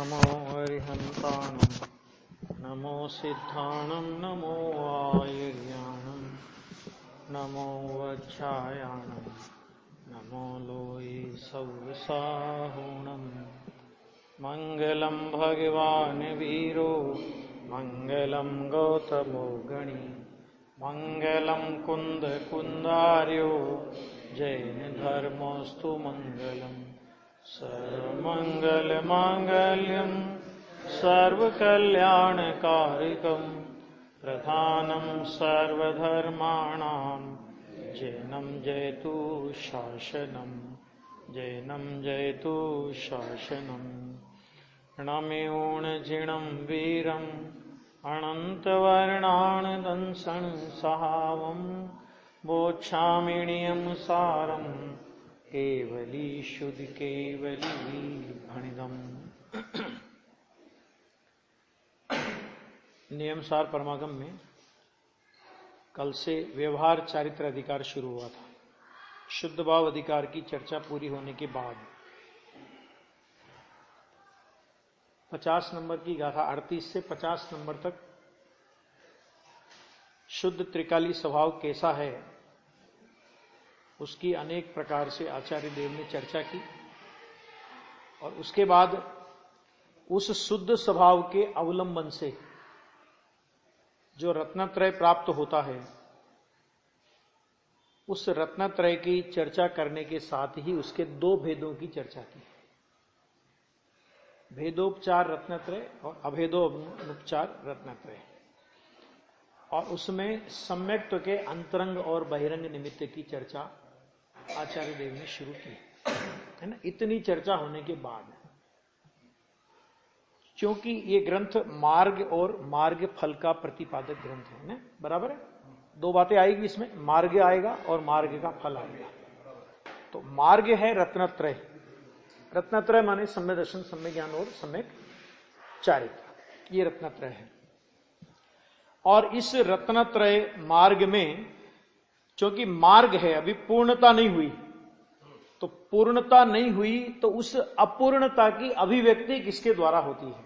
नमो अरिहन्ताणं नमो सिद्धाणं नमो आयुर्याणं नमो वज्रायाणं नमो लोये सौरसाहुणं मङ्गलं भगवान् वीरो मङ्गलं गौतमो गणी मङ्गलं कुन्दकुन्दार्यो जैन धर्मोऽस्तु मङ्गलम् सर्वमङ्गलमाङ्गल्यं सर्वकल्याणकारिकं प्रधानं सर्वधर्माणां जैनं जयतु शासनं जैनं जयतु शासनं प्रणम्योणजिणं वीरम् अनन्तवर्णानदंसं सहावं बोच्छामिणीयं सारम् केवली शुद्ध केवली भणिदम। नियमसार परमागम में कल से व्यवहार चारित्र अधिकार शुरू हुआ था। शुद्ध भाव अधिकार की चर्चा पूरी होने के बाद 50 नंबर की गाथा 38 से 50 नंबर तक शुद्ध त्रिकाली स्वभाव कैसा है उसकी अनेक प्रकार से आचार्य देव ने चर्चा की और उसके बाद उस शुद्ध स्वभाव के अवलंबन से जो रत्नत्रय प्राप्त होता है उस रत्नत्रय की चर्चा करने के साथ ही उसके दो भेदों की चर्चा की। भेदोपचार रत्नत्रय और अभेदोपचार रत्नत्रय, और उसमें सम्यक्त्व के अंतरंग और बहिरंग निमित्त की चर्चा आचार्य देव ने शुरू की है ना। इतनी चर्चा होने के बाद, क्योंकि ये ग्रंथ मार्ग और मार्ग फल का प्रतिपादक ग्रंथ है ना, बराबर है। दो बातें आएगी इसमें, मार्ग आएगा और मार्ग का फल आएगा। तो मार्ग है रत्नत्रय। रत्नत्रय माने सम्यक दर्शन, सम्यक ज्ञान और सम्यक चारित्र, ये रत्नत्रय है। और इस रत्नत्रय मार्ग में क्योंकि मार्ग है, अभी पूर्णता नहीं हुई, तो पूर्णता नहीं हुई तो उस अपूर्णता की अभिव्यक्ति किसके द्वारा होती है।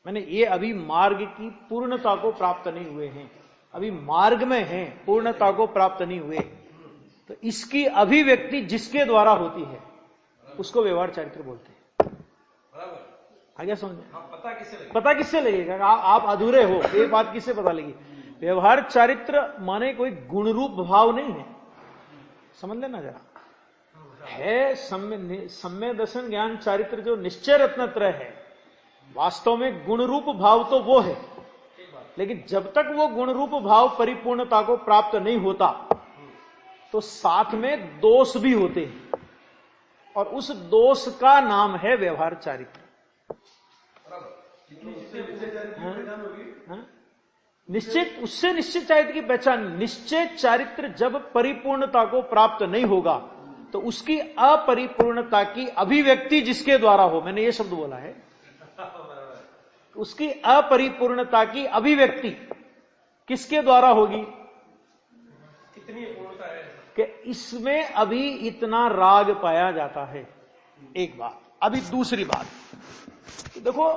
मैंने ये अभी मार्ग की पूर्णता को प्राप्त नहीं हुए हैं, अभी मार्ग में हैं, पूर्णता को प्राप्त नहीं हुए, तो इसकी अभिव्यक्ति जिसके द्वारा होती है उसको व्यवहार चारित्र बोलते हैं। आगे समझे? पता किससे लगेगा? आप अधूरे हो, ये बात किससे पता लगी? व्यवहार चारित्र माने कोई गुण रूप भाव नहीं है, समझ लेना जरा। है सम्यक दर्शन ज्ञान चारित्र जो निश्चय रत्नत्रय है, वास्तव में गुण रूप भाव तो वो है, लेकिन जब तक वो गुण रूप भाव परिपूर्णता को प्राप्त नहीं होता तो साथ में दोष भी होते हैं, और उस दोष का नाम है व्यवहार चारित्र। निश्चित, उससे निश्चित चारित्र की पहचान। निश्चय चारित्र जब परिपूर्णता को प्राप्त नहीं होगा तो उसकी अपरिपूर्णता की अभिव्यक्ति जिसके द्वारा हो, मैंने ये शब्द बोला है, उसकी अपरिपूर्णता की अभिव्यक्ति किसके द्वारा होगी? कितनी पूर्णता है कि इसमें अभी इतना राग पाया जाता है। एक बात। अभी दूसरी बात, तो देखो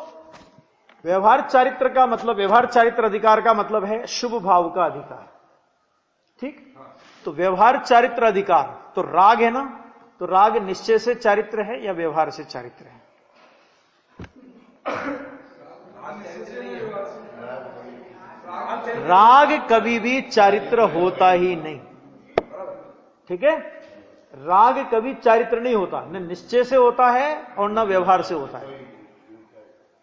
व्यवहार चारित्र का मतलब, व्यवहार चारित्र अधिकार का मतलब है शुभ भाव का अधिकार, ठीक। तो व्यवहार चारित्र अधिकार तो राग है ना, तो राग निश्चय से चारित्र है या व्यवहार से चारित्र है? राग कभी भी चारित्र होता ही नहीं, ठीक है। राग कभी चारित्र नहीं होता, न निश्चय से होता है और न व्यवहार से होता है,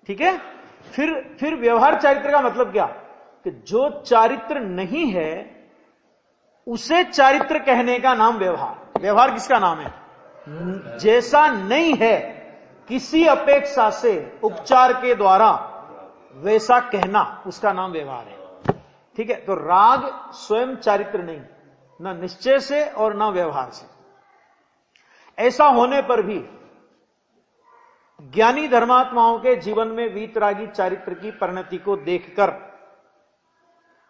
ठीक है। फिर व्यवहार चारित्र का मतलब क्या? कि जो चारित्र नहीं है उसे चारित्र कहने का नाम व्यवहार। व्यवहार किसका नाम है? जैसा नहीं है किसी अपेक्षा से उपचार के द्वारा वैसा कहना, उसका नाम व्यवहार है, ठीक है। तो राग स्वयं चारित्र नहीं, न निश्चय से और न व्यवहार से। ऐसा होने पर भी ज्ञानी धर्मात्माओं के जीवन में वीतरागी चारित्र की परिणति को देखकर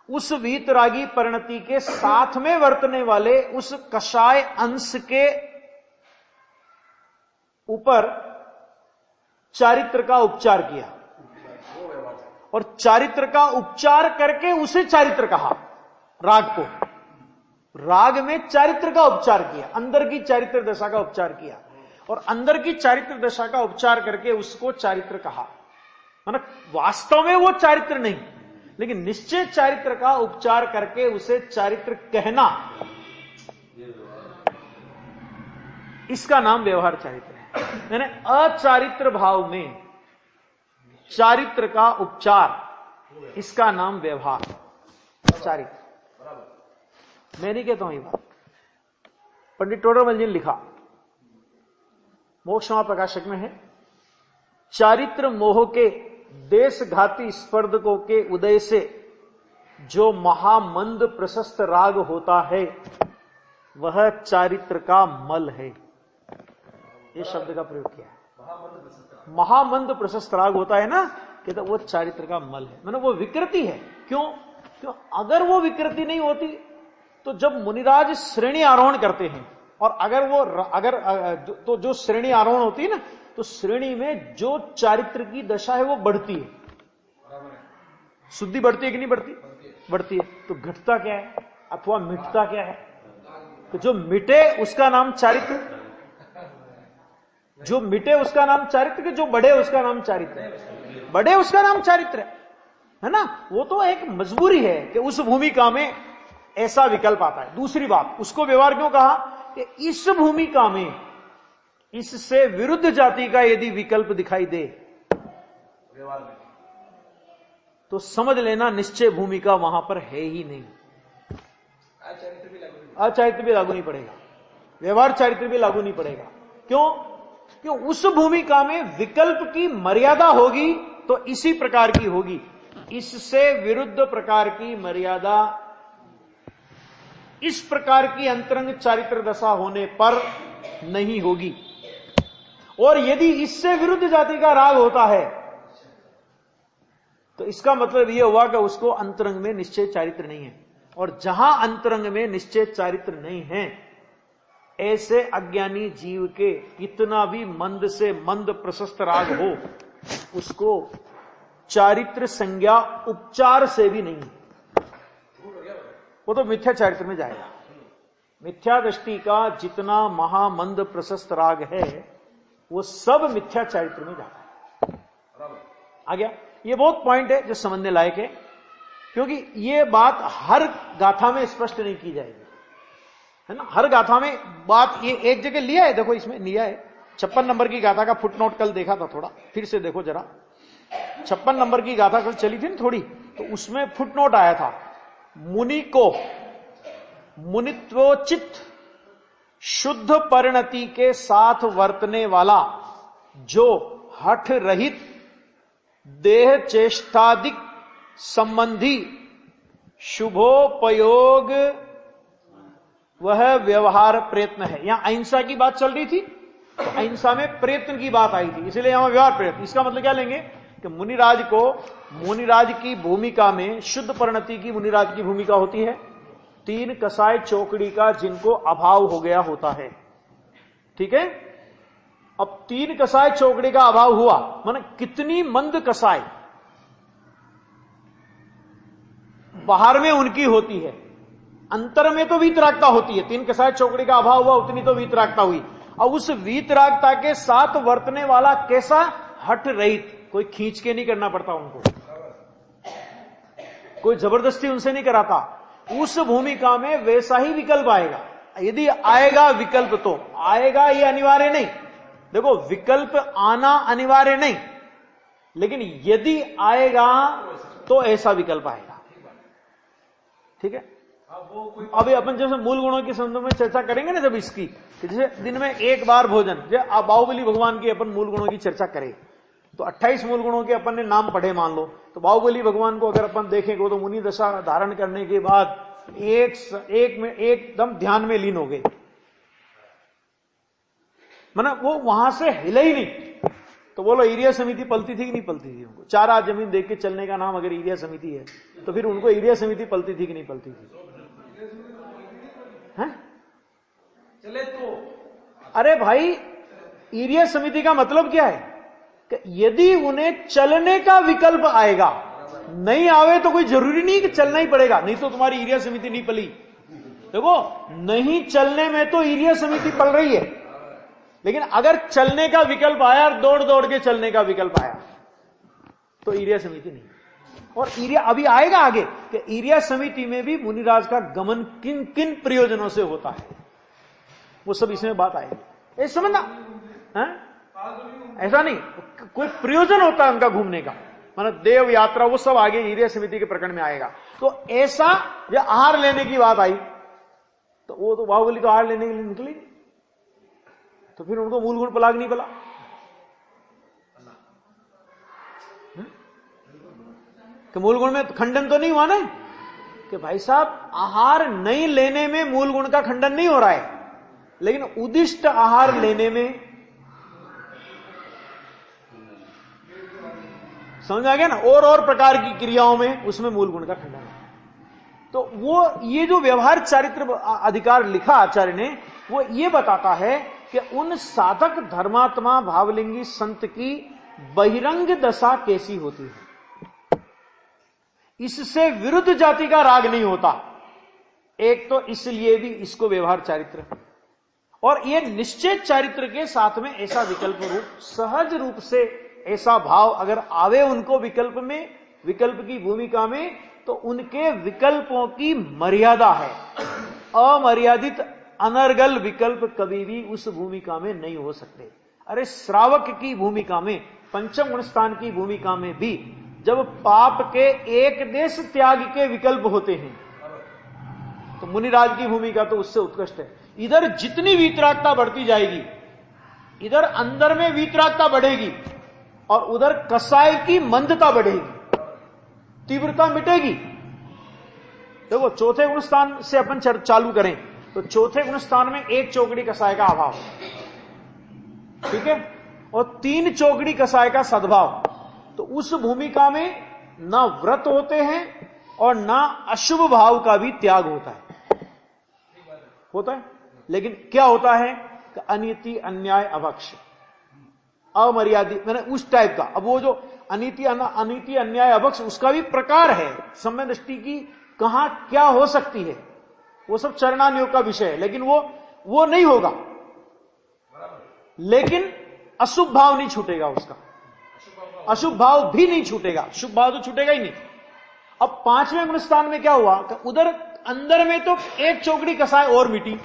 उस वीतरागी परिणति के साथ में वर्तने वाले उस कषाय अंश के ऊपर चारित्र का उपचार किया, और चारित्र का उपचार करके उसे चारित्र कहा। राग को, राग में चारित्र का उपचार किया, अंदर की चारित्र दशा का उपचार किया, और अंदर की चारित्र दशा का उपचार करके उसको चारित्र कहा। मतलब वास्तव में वो चारित्र नहीं, लेकिन निश्चय चारित्र का उपचार करके उसे चारित्र कहना, इसका नाम व्यवहार चारित्र है। यानी अचारित्र भाव में चारित्र का उपचार, इसका नाम व्यवहार चारित्र। मैं नहीं कहता हूं ये बात, पंडित टोडरमल जी ने लिखा, मोक्ष महाप्रकाशक में है। चारित्र मोह के देशघाती स्पर्धकों के उदय से जो महामंद प्रशस्त राग होता है वह चारित्र का मल है। ये शब्द का प्रयोग किया है। महामंद प्रशस्त राग होता है ना, कि तो वो चारित्र का मल है, मतलब वो विकृति है। क्यों? अगर वो विकृति नहीं होती तो जब मुनिराज श्रेणी आरोहण करते हैं, और तो जो श्रेणी आरोहण होती है ना, तो श्रेणी में जो चारित्र की दशा है वो बढ़ती है। शुद्धि बढ़ती है कि नहीं बढ़ती? बढ़ती है। तो घटता क्या है अथवा मिटता क्या है? तो जो मिटे उसका नाम चारित्र, जो मिटे उसका नाम चारित्र, जो बढ़े उसका नाम चारित्र, बढ़े उसका नाम चारित्र है ना। वो तो एक मजबूरी है कि उस भूमिका में ऐसा विकल्प आता है। दूसरी बात, उसको व्यवहार क्यों कहा? कि इस भूमिका में इससे विरुद्ध जाति का यदि विकल्प दिखाई दे व्यवहार में, तो समझ लेना निश्चय भूमिका वहां पर है ही नहीं। अचारित्र भी लागू नहीं पड़ेगा, व्यवहार चारित्र भी लागू नहीं पड़ेगा। क्यों? क्यों? उस भूमिका में विकल्प की मर्यादा होगी तो इसी प्रकार की होगी, इससे विरुद्ध प्रकार की मर्यादा इस प्रकार की अंतरंग चारित्र दशा होने पर नहीं होगी। और यदि इससे विरुद्ध जाति का राग होता है तो इसका मतलब यह हुआ कि उसको अंतरंग में निश्चय चारित्र नहीं है। और जहां अंतरंग में निश्चय चारित्र नहीं है, ऐसे अज्ञानी जीव के कितना भी मंद से मंद प्रशस्त राग हो, उसको चारित्र संज्ञा उपचार से भी नहीं, वो तो मिथ्या चारित्र में जाएगा। मिथ्या दृष्टि का जितना महामंद प्रशस्त राग है वो सब मिथ्या चारित्र में जाता है। आ गया? ये बहुत पॉइंट है जो समझने लायक है, क्योंकि ये बात हर गाथा में स्पष्ट नहीं की जाएगी, है ना। हर गाथा में बात ये एक जगह लिया है, देखो इसमें लिया है। 56 नंबर की गाथा का फुटनोट कल देखा था, थोड़ा फिर से देखो जरा। 56 नंबर की गाथा कल चली थी ना थोड़ी, तो उसमें फुटनोट आया था, मुनि को मुनित्वोचित शुद्ध परिणति के साथ वर्तने वाला जो हठ रहित देह चेष्टादिक संबंधी शुभोपयोग वह व्यवहार प्रयत्न है। यहां अहिंसा की बात चल रही थी, तो अहिंसा में प्रयत्न की बात आई थी, इसलिए यहां व्यवहार प्रयत्न। इसका मतलब क्या लेंगे कि मुनिराज की भूमिका में शुद्ध परिणति की मुनिराज की भूमिका होती है। 3 कसाय चौकड़ी का जिनको अभाव हो गया होता है, ठीक है। अब 3 कसाय चौकड़ी का अभाव हुआ, माने कितनी मंद कसाय बाहर में उनकी होती है, अंतर में तो वीतरागता होती है। 3 कसाय चौकड़ी का अभाव हुआ, उतनी तो वीतरागता हुई। अब उस वीतरागता के साथ वर्तने वाला कैसा? हठ रहित, कोई खींच के नहीं करना पड़ता उनको, कोई जबरदस्ती उनसे नहीं कराता। उस भूमिका में वैसा ही विकल्प आएगा। यदि आएगा विकल्प तो आएगा, ये अनिवार्य नहीं। देखो, विकल्प आना अनिवार्य नहीं, लेकिन यदि आएगा तो ऐसा विकल्प आएगा, ठीक है। अभी अपन जैसे मूल गुणों के संबंध में चर्चा करेंगे ना, जब इसकी, जैसे दिन में एक बार भोजन, जैसे बाहुबली भगवान की अपन मूल गुणों की चर्चा करें, तो 28 मूल गुणों के अपन ने नाम पढ़े मान लो, तो बाहुबली भगवान को अगर अपन देखेंगे तो मुनि दशा धारण करने के बाद एक में एकदम ध्यान में लीन हो गए, मतलब वो वहां से हिले ही नहीं। तो बोलो एरिया समिति पलती थी कि नहीं पलती थी? उनको 4 हाथ जमीन देख के चलने का नाम अगर एरिया समिति है, तो फिर उनको एरिया समिति पलती थी कि नहीं पलती थी? हैं? चले तो अरे भाई, एरिया समिति का मतलब क्या है? कि यदि उन्हें चलने का विकल्प आएगा, नहीं आवे तो कोई जरूरी नहीं कि चलना ही पड़ेगा, नहीं तो तुम्हारी ईर्या समिति नहीं पली। देखो, नहीं चलने में तो ईर्या समिति पल रही है, लेकिन अगर चलने का विकल्प आया और दौड़ दौड़ के चलने का विकल्प आया तो ईर्या समिति नहीं। और ईर्या अभी आएगा आगे कि ईर्या समिति में भी मुनिराज का गमन किन किन प्रयोजनों से होता है, वो सब इसमें बात आएगी। ये समझना है? ऐसा नहीं, कोई प्रयोजन होता है उनका घूमने का, मतलब देव यात्रा, वो सब आगे ईर्या समिति के प्रकरण में आएगा। तो ऐसा जो आहार लेने की बात आई, तो वो तो बाहुबली तो आहार लेने के लिए निकली, तो फिर उनको मूल गुण पलाग नहीं पला। कि मूल गुण में खंडन तो नहीं हुआ ना, कि भाई साहब आहार नहीं लेने में मूल गुण का खंडन नहीं हो रहा है, लेकिन उदिष्ट आहार लेने में, समझ आ गया ना, और प्रकार की क्रियाओं में उसमें मूल गुण का खंडन है। तो वो ये जो व्यवहार चारित्र अधिकार लिखा आचार्य ने, वो ये बताता है कि उन साधक धर्मात्मा भावलिंगी संत की बहिरंग दशा कैसी होती है। इससे विरुद्ध जाति का राग नहीं होता, एक तो इसलिए भी इसको व्यवहार चारित्र, और ये निश्चय चारित्र के साथ में ऐसा विकल्प रूप, सहज रूप से ऐसा भाव अगर आवे उनको विकल्प में, विकल्प की भूमिका में, तो उनके विकल्पों की मर्यादा है। अमर्यादित अनर्गल विकल्प कभी भी उस भूमिका में नहीं हो सकते। अरे श्रावक की भूमिका में, पंचम गुण स्थान की भूमिका में भी जब पाप के एक देश त्याग के विकल्प होते हैं, तो मुनिराज की भूमिका तो उससे उत्कृष्ट है। इधर जितनी वीतरागता बढ़ती जाएगी, इधर अंदर में वीतरागता बढ़ेगी और उधर कसाय की मंदता बढ़ेगी, तीव्रता मिटेगी। देखो, चौथे गुण स्थान से अपन चालू करें तो चौथे गुण स्थान में एक चौकड़ी कसाय का अभाव, ठीक है, और 3 चौकड़ी कसाय का सद्भाव, तो उस भूमिका में ना व्रत होते हैं और ना अशुभ भाव का भी त्याग होता है। लेकिन क्या होता है कि अनीति अन्याय अभक्ष अमर्यादित, मैंने उस टाइप का। अब वो जो अनीति अन्याय अभक्ष, उसका भी प्रकार है, सम्यक दृष्टि की कहां क्या हो सकती है, वो सब चरणानुयोग का विषय है, लेकिन वो नहीं होगा। लेकिन अशुभ भाव नहीं छूटेगा उसका, अशुभ भाव भी नहीं छूटेगा, शुभ भाव तो छूटेगा ही नहीं। अब 5वें गुण स्थान में क्या हुआ कि उधर अंदर में तो एक चौकड़ी कसाय और मिटी,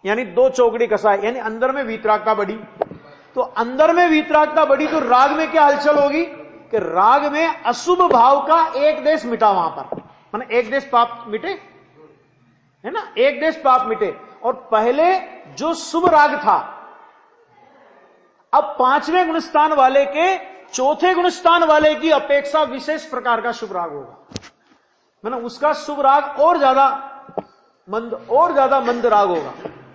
यानी 2 चौकड़ी कसाय, यानी अंदर में वीतरागता बढ़ी। तो अंदर में वीतरागता बढ़ी तो राग में क्या हलचल होगी कि राग में अशुभ भाव का एक देश मिटा, वहां पर माने एक देश पाप मिटे, है ना, एक देश पाप मिटे। और पहले जो शुभ राग था, अब 5वें गुणस्थान वाले के चौथे गुणस्थान वाले की अपेक्षा विशेष प्रकार का शुभ राग होगा, मतलब उसका शुभ राग और ज्यादा मंद राग होगा।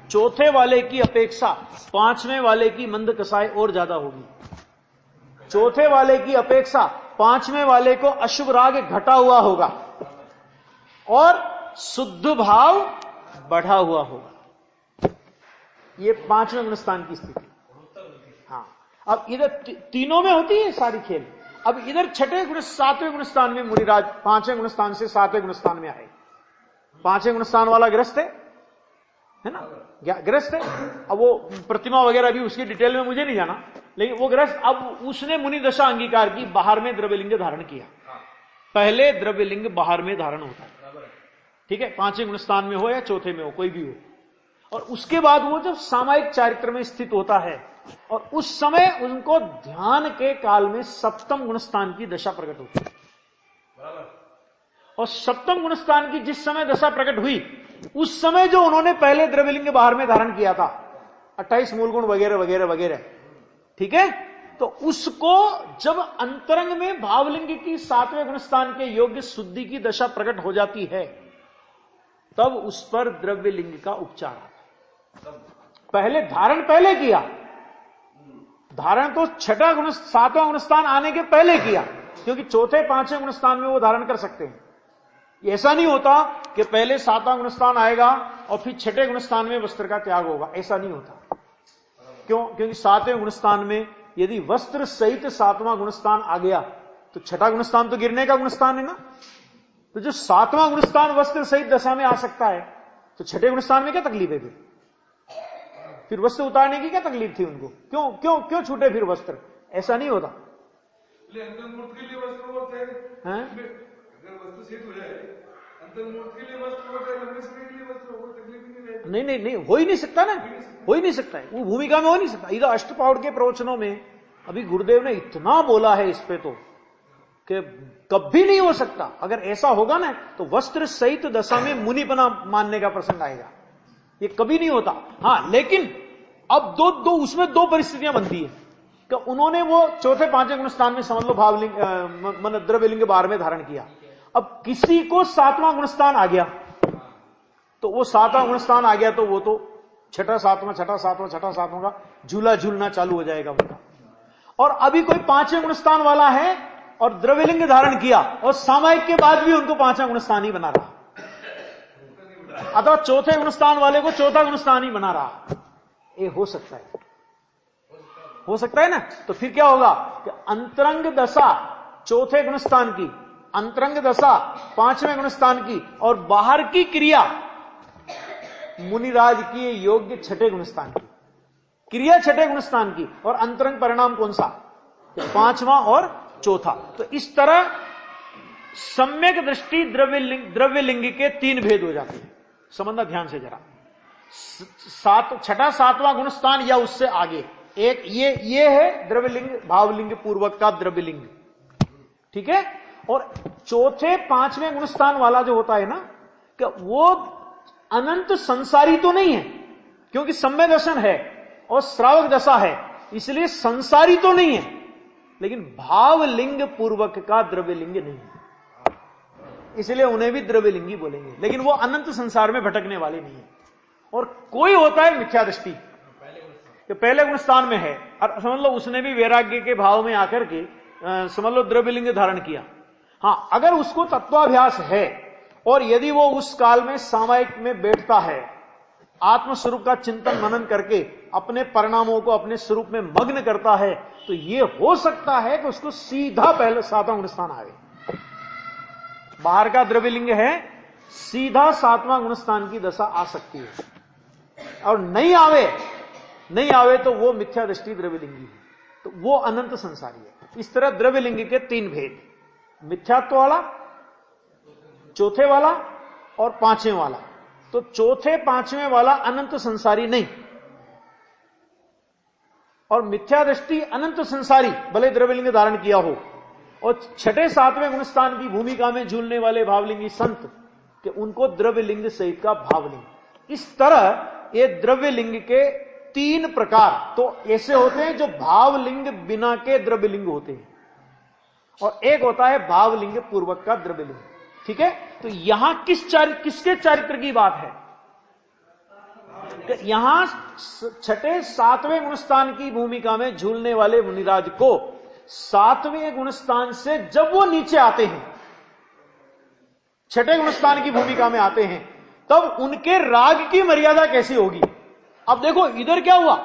चौथे वाले की अपेक्षा 5वें वाले की मंद कसाई और ज्यादा होगी, चौथे वाले की अपेक्षा 5वें वाले को अशुभ राग घटा हुआ होगा और शुद्ध भाव बढ़ा हुआ होगा। ये 5वें गुणस्थान की स्थिति। हाँ, अब इधर तीनों में होती है सारी खेल। अब इधर 6वें गुण 7वें गुणस्थान में मुनिराज 5वें गुणस्थान से 7वें गुणस्थान में आए। 5वें गुणस्थान वाला ग्रस्त है ना, ग्रस्त है। अब वो प्रतिमा वगैरह भी उसकी डिटेल में मुझे नहीं जाना, लेकिन वो ग्रस्त, अब उसने मुनि दशा अंगीकार की, बाहर में द्रव्यलिंग धारण किया। पहले द्रव्यलिंग बाहर में धारण होता है, ठीक है, 5वें गुणस्थान में हो या चौथे में हो, कोई भी हो। और उसके बाद वो जब सामायिक चारित्र में स्थित होता है और उस समय उनको ध्यान के काल में 7वें गुणस्थान की दशा प्रकट होती है। और 7वें गुणस्थान की जिस समय दशा प्रकट हुई, उस समय जो उन्होंने पहले द्रव्यलिंग बाहर में धारण किया था, 28 मूल गुण वगैरह वगैरह वगैरह, ठीक है, तो उसको जब अंतरंग में भावलिंग की 7वें गुणस्थान के योग्य शुद्धि की दशा प्रकट हो जाती है, तब उस पर द्रव्यलिंग का उपचार आता है। पहले धारण पहले किया, धारण तो 6वां गुण 7वां गुणस्थान आने के पहले किया, क्योंकि चौथे 5वें गुणस्थान में वो धारण कर सकते हैं। ऐसा नहीं होता कि पहले 7वां गुणस्थान आएगा और फिर 6वें गुणस्थान में वस्त्र का त्याग होगा, ऐसा नहीं होता। क्यों? क्योंकि 7वें गुणस्थान में यदि वस्त्र सहित सातवां गुणस्थान आ गया तो छठा गुणस्थान तो गिरने का गुणस्थान है ना, तो जो सातवां गुणस्थान वस्त्र सहित दशा में आ सकता है तो छठे गुणस्थान में क्या तकलीफ है? फिर वस्त्र उतारने की क्या तकलीफ थी उनको? क्यों क्यों क्यों छूटे फिर वस्त्र? ऐसा नहीं होता। अंतर्मूर्त के लिए वस्त्र होते हैं, अगर वस्त्र सिद्ध हो जाए अंतर्मूर्त के लिए वस्त्र होते हैं, लंबे समय के लिए वस्त्र हो, तकलीफ ही नहीं रहेगी। नहीं नहीं नहीं, हो ही नहीं सकता ना, हो ही नहीं सकता है, वो भूमिका में हो नहीं सकता। इधर अष्टपाउड के प्रवचनों में अभी गुरुदेव ने इतना बोला है इस पे तो कि कभी नहीं हो सकता। अगर ऐसा होगा ना तो वस्त्र सहित दशा में मुनिपना मानने का प्रसंग आएगा, ये कभी नहीं होता। हाँ, लेकिन अब दो उसमें दो परिस्थितियां बनती है कि उन्होंने वो चौथे पांचवें गुण स्थान में समझ लो भावलिंग मन द्रव्यलिंग 12वें धारण किया। अब किसी को सातवां गुणस्थान आ गया तो वो सातवां गुणस्थान आ गया तो वो तो छठा सातवां का झूला झूलना चालू हो जाएगा उनका। और अभी कोई पांचवें गुणस्थान वाला है और द्रव्यलिंग धारण किया और सामायिक के बाद भी उनको पांचवा गुणस्थान ही बना रहा, अथवा चौथे गुणस्थान वाले को चौथा गुणस्थान ही बना रहा। ये हो सकता है ना। तो फिर क्या होगा कि अंतरंग दशा चौथे गुणस्थान की, अंतरंग दशा पांचवें गुणस्थान की और बाहर की क्रिया मुनिराज की योग्य छठे गुणस्थान की, क्रिया छठे गुणस्थान की और अंतरंग परिणाम कौन सा? पांचवा और चौथा। तो इस तरह सम्यक दृष्टि द्रव्यलिंग के तीन भेद हो जाते हैं। समझना ध्यान से जरा, छठा सातवां गुणस्थान या उससे आगे एक ये है द्रव्यलिंग, भावलिंग पूर्वक का द्रव्यलिंग, ठीक है। और चौथे पांचवें गुणस्थान वाला जो होता है ना, कि वो अनंत संसारी तो नहीं है, क्योंकि सम्य दर्शन है और श्रावक दशा है, इसलिए संसारी तो नहीं है, लेकिन भावलिंग पूर्वक का द्रव्यलिंग नहीं है, इसलिए उन्हें भी द्रव्यलिंगी बोलेंगे। लेकिन वो अनंत संसार में भटकने वाले नहीं है। और कोई होता है मिथ्या दृष्टि कि पहले गुणस्थान में है और समझ लो उसने भी वैराग्य के भाव में आकर के समझ लो द्रव्यलिंग धारण किया। हाँ, अगर उसको तत्वाभ्यास है और यदि वो उस काल में सामायिक में बैठता है, आत्मस्वरूप का चिंतन मनन करके अपने परिणामों को अपने स्वरूप में मग्न करता है, तो ये हो सकता है कि उसको सीधा पहले सातवां गुणस्थान आए। बाहर का द्रव्यलिंग है, सीधा सातवां गुणस्थान की दशा आ सकती है। और नहीं आवे तो वो मिथ्या दृष्टि द्रव्यलिंगी है, तो वो अनंत संसारी है। इस तरह द्रव्यलिंग के तीन भेद, मिथ्यात्व वाला, चौथे वाला और पांचवें वाला। तो चौथे पांचवें वाला अनंत संसारी नहीं, और मिथ्या दृष्टि अनंत संसारी भले द्रव्यलिंग धारण किया हो, और छठे सातवें गुणस्थान की भूमिका में झूलने वाले भावलिंगी संत कि उनको द्रव्यलिंग सहित का भावलिंग। इस तरह ये द्रव्यलिंग के तीन प्रकार तो ऐसे होते हैं जो भावलिंग बिना के द्रव्यलिंग होते हैं, और एक होता है भावलिंग पूर्वक का द्रव्यलिंग, ठीक है। तो यहां किसके चरित्र की बात है? यहां छठे सातवें गुणस्थान की भूमिका में झूलने वाले मुनिराज को सातवें गुणस्थान से जब वो नीचे आते हैं, छठे गुणस्थान की भूमिका में आते हैं, तब उनके राग की मर्यादा कैसी होगी? अब देखो इधर क्या हुआ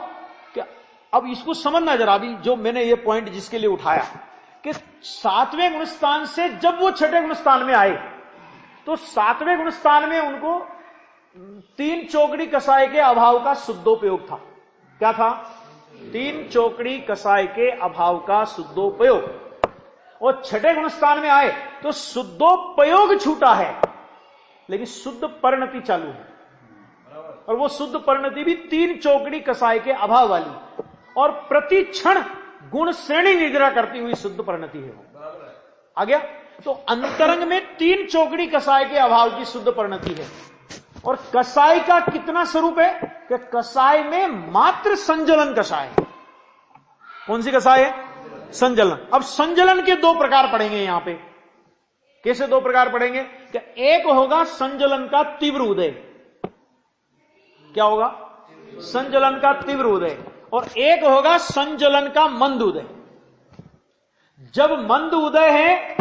कि अब इसको समझना जरा, अभी जो मैंने ये पॉइंट जिसके लिए उठाया कि सातवें गुणस्थान से जब वो छठे गुणस्थान में आए तो सातवें गुणस्थान में उनको तीन चौकड़ी कसाय के अभाव का शुद्धोपयोग था। क्या था? तीन चौकड़ी कसाय के अभाव का शुद्धोपयोग। और छठे गुणस्थान में आए तो शुद्धोपयोग छूटा है, लेकिन शुद्ध परिणति चालू है, और वो शुद्ध परिणति भी तीन चौकड़ी कसाय के अभाव वाली, और प्रति क्षण गुण श्रेणी निद्रा करती हुई शुद्ध परिणति है वो। आ गया? तो अंतरंग में तीन चौकड़ी कसाय के अभाव की शुद्ध परिणति है। और कसाय का कितना स्वरूप है कि कसाय में मात्र संजलन कसाय। कौन सी कसाय है? संजलन। अब संजलन के दो प्रकार पड़ेंगे यहां पे। कैसे दो प्रकार पड़ेंगे कि एक होगा संजलन का तीव्र उदय। क्या होगा? संजलन का तीव्र उदय। और एक होगा संजलन का मंद उदय। जब मंद उदय है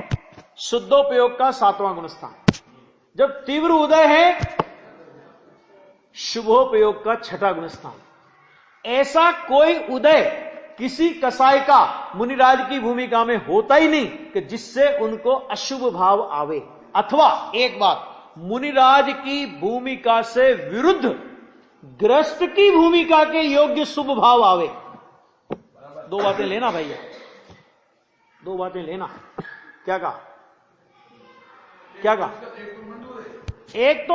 शुद्धोपयोग का सातवां गुणस्थान, जब तीव्र उदय है शुभोपयोग का छठा गुणस्थान। ऐसा कोई उदय किसी कसाई का मुनिराज की भूमिका में होता ही नहीं कि जिससे उनको अशुभ भाव आवे, अथवा एक बात, मुनिराज की भूमिका से विरुद्ध ग्रस्त की भूमिका के योग्य शुभ भाव आवे। दो बातें लेना भैया, दो बातें लेना। क्या कहा? क्या कहा? एक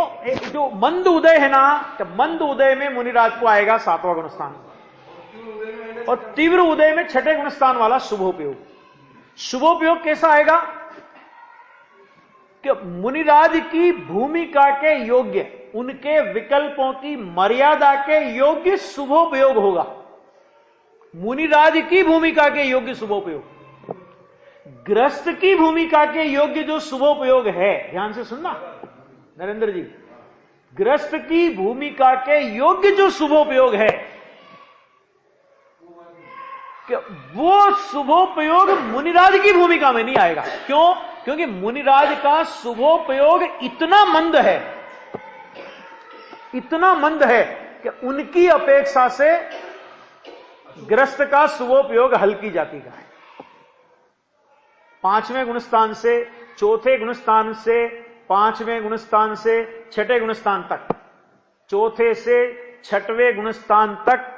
जो मंद उदय है ना, तो मंद उदय में मुनिराज को आएगा 7वां गुणस्थान, और तीव्र उदय में 6ठे गुणस्थान वाला शुभोपयोग। शुभोपयोग कैसा आएगा कि मुनिराज की भूमिका के योग्य, उनके विकल्पों की मर्यादा के योग्य शुभोपयोग होगा। मुनिराज की भूमिका के योग्य शुभोपयोग, ग्रस्त की भूमिका के योग्य जो शुभोपयोग है, ध्यान से सुनना नरेंद्र जी, ग्रस्त की भूमिका के योग्य जो शुभोपयोग है कि वो शुभोपयोग मुनिराज की भूमिका में नहीं आएगा। क्यों? क्योंकि मुनिराज का शुभोपयोग इतना मंद है, इतना मंद है कि उनकी अपेक्षा से ग्रस्त का शुभोपयोग हल्की जाति का है। 5वें गुणस्थान से, चौथे गुणस्थान से, 5वें गुणस्थान से 6ठे गुणस्थान तक, चौथे से 6वें गुणस्थान तक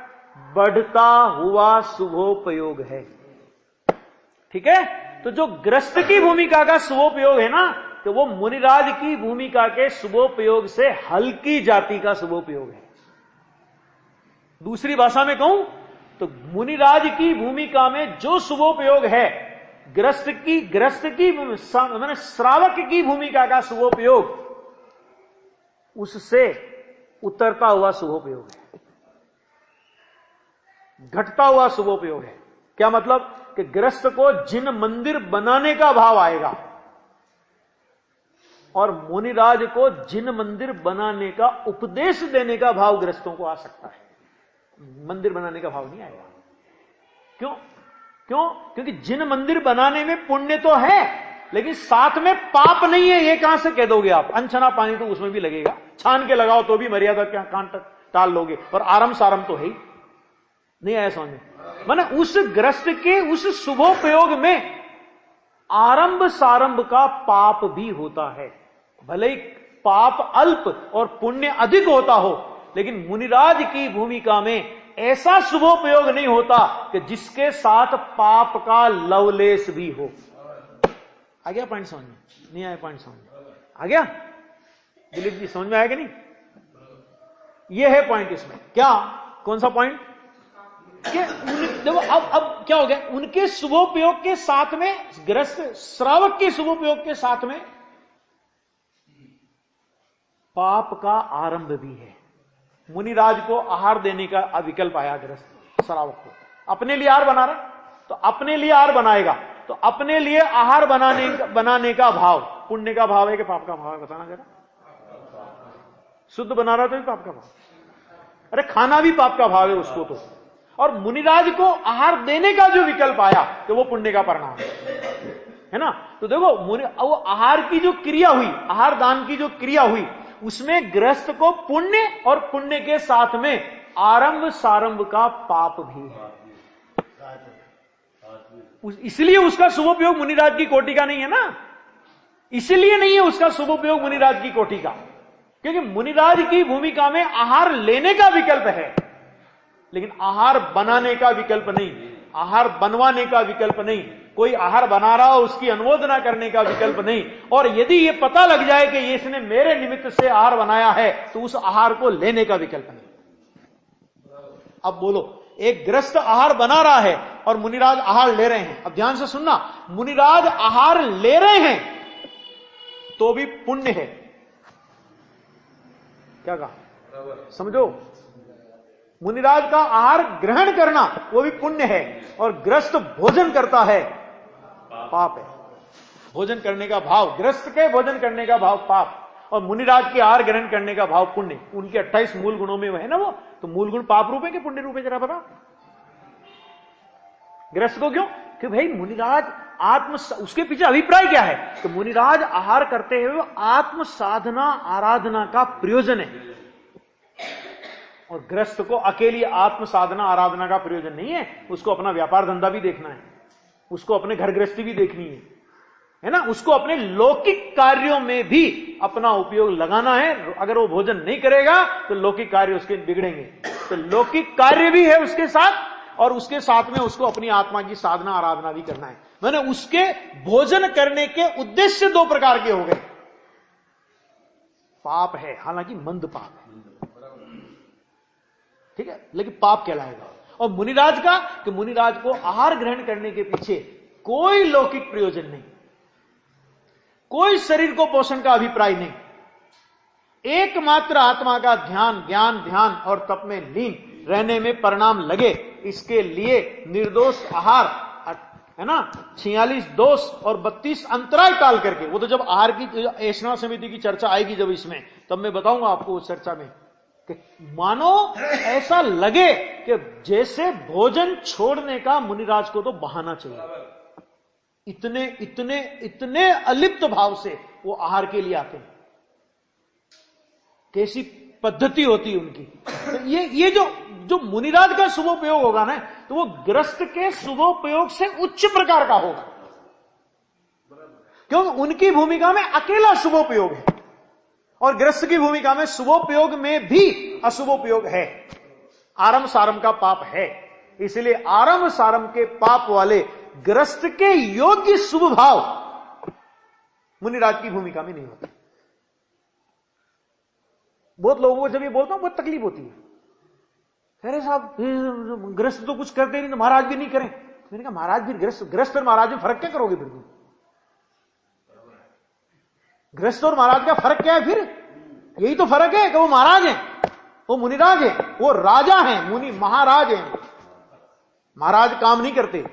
बढ़ता हुआ शुभोपयोग है। ठीक है? तो जो ग्रस्त की भूमिका का शुभोपयोग है ना, तो वो मुनिराज की भूमिका के शुभोपयोग से हल्की जाति का शुभोपयोग है। दूसरी भाषा में कहूं तो मुनिराज की भूमिका में जो शुभोपयोग है, ग्रस्त की मैंने श्रावक की भूमिका का शुभोपयोग उससे उतरता हुआ शुभोपयोग है, घटता हुआ शुभोपयोग है। क्या मतलब? कि ग्रस्त को जिन मंदिर बनाने का भाव आएगा और मुनिराज को जिन मंदिर बनाने का उपदेश देने का भाव ग्रस्तों को आ सकता है, मंदिर बनाने का भाव नहीं आएगा। क्यों? क्योंकि जिन मंदिर बनाने में पुण्य तो है, लेकिन साथ में पाप नहीं है। ये कहां से कह दोगे आप? अनछना पानी तो उसमें भी लगेगा, छान के लगाओ तो भी मर्यादा क्या कांट टाल लोगे, और आरंभ सारंभ तो है ही नहीं। आया समझ में? माने उस ग्रस्त के उस शुभोपयोग में आरंभ सारंभ का पाप भी होता है। भले ही पाप अल्प और पुण्य अधिक होता हो, लेकिन मुनिराज की भूमिका में ऐसा शुभोपयोग नहीं होता कि जिसके साथ पाप का लवलेश भी हो। आ गया पॉइंट समझ में? नहीं आया पॉइंट समझ में? आ गया दिलीप जी? समझ में आया कि नहीं? यह है पॉइंट इसमें। क्या? कौन सा पॉइंट? देखो अब क्या हो गया, उनके शुभोपयोग के साथ में, ग्रस्त श्रावक के शुभोपयोग के साथ में पाप का आरंभ भी है। मुनिराज को आहार देने का विकल्प आया ग्रस्त श्रावक को, अपने लिए आहार बना रहा, तो अपने लिए आहार बनाएगा, तो अपने लिए आहार बनाने का भाव पुण्य का भाव है कि पाप का भाव है? बताना जरा। शुद्ध बना रहा तो भी पाप का भाव, अरे खाना भी पाप का भाव है उसको तो। और मुनिराज को आहार देने का जो विकल्प आया तो वो पुण्य का परिणाम है ना। तो देखो वो आहार की जो क्रिया हुई, आहार दान की जो क्रिया हुई, उसमें गृहस्थ को पुण्य और पुण्य के साथ में आरंभ सारंभ का पाप भी है। इसलिए उसका शुभोपयोग मुनिराज की कोटि का नहीं है ना, इसलिए नहीं है उसका शुभोपयोग मुनिराज की कोटि का, क्योंकि मुनिराज की भूमिका में आहार लेने का विकल्प है, लेकिन आहार बनाने का विकल्प नहीं, आहार बनवाने का विकल्प नहीं, कोई आहार बना रहा हो उसकी अनुमोदना करने का विकल्प नहीं। और यदि ये पता लग जाए कि ये इसने मेरे निमित्त से आहार बनाया है तो उस आहार को लेने का विकल्प नहीं। अब बोलो, एक ग्रस्त आहार बना रहा है और मुनिराज आहार ले रहे हैं। अब ध्यान से सुनना, मुनिराज आहार ले रहे हैं तो भी पुण्य है। क्या कहा? समझो, मुनिराज का आहार ग्रहण करना वो भी पुण्य है, और ग्रस्त भोजन करता है पाप है। भोजन करने का भाव, ग्रस्त के भोजन करने का भाव पाप, और मुनिराज के आहार ग्रहण करने का भाव पुण्य। उनके 28 मूल गुणों में है ना वो, तो मूल गुण पाप रूप है कि पुण्य रूप है? जरा बता ग्रस्त को। क्यों? कि भाई मुनिराज उसके पीछे अभिप्राय क्या है कि मुनिराज आहार करते हुए आत्म साधना आराधना का प्रयोजन है, और गृहस्थ को अकेली आत्म साधना आराधना का प्रयोजन नहीं है, उसको अपना व्यापार धंधा भी देखना है, उसको अपने घर गृहस्थी भी देखनी है ना, उसको अपने लौकिक कार्यों में भी अपना उपयोग लगाना है। अगर वो भोजन नहीं करेगा तो लौकिक कार्य उसके बिगड़ेंगे, तो लौकिक कार्य भी है उसके साथ, और उसके साथ में उसको अपनी आत्मा की साधना आराधना भी करना है। मैंने उसके भोजन करने के उद्देश्य दो प्रकार के हो गए। पाप है, हालांकि मंद पाप है, ठीक है, लेकिन पाप कहलाएगा। और मुनिराज का, कि मुनिराज को आहार ग्रहण करने के पीछे कोई लौकिक प्रयोजन नहीं, कोई शरीर को पोषण का अभिप्राय नहीं, एकमात्र आत्मा का ध्यान, ज्ञान, ध्यान और तप में लीन रहने में परिणाम लगे, इसके लिए निर्दोष आहार, है ना, 46 दोष और 32 अंतराय टाल करके, वो तो जब आहार की ऐसा समिति की चर्चा आएगी जब इसमें, तब मैं बताऊंगा आपको उस चर्चा में, कि मानो ऐसा लगे कि जैसे भोजन छोड़ने का मुनिराज को तो बहाना चाहिए, इतने इतने इतने अलिप्त भाव से वो आहार के लिए आते हैं। कैसी पद्धति होती है उनकी। तो ये जो मुनिराज का शुभोपयोग होगा ना, तो वो गृहस्थ के शुभोपयोग से उच्च प्रकार का होगा, क्योंकि उनकी भूमिका में अकेला शुभोपयोग है, और गृहस्थ की भूमिका में शुभोपयोग में भी अशुभोपयोग है, आरम सारम का पाप है। इसलिए आरम सारम के पाप वाले गृहस्थ के योग्य शुभ भाव मुनिराज की भूमिका में नहीं होता। बहुत लोगों को जब ये बोलता हूं बहुत तकलीफ होती है, अरे साहब गृहस्थ तो कुछ करते नहीं तो महाराज भी नहीं करें। मैंने कहा महाराज फिर गृहस्थ और महाराज में फर्क क्या करोगे? फिर गृहस्थ और महाराज का फर्क क्या है? फिर यही तो फर्क है कि वो महाराज हैं, वो मुनिराज है, वो राजा हैं, मुनि महाराज हैं। महाराज काम नहीं करते,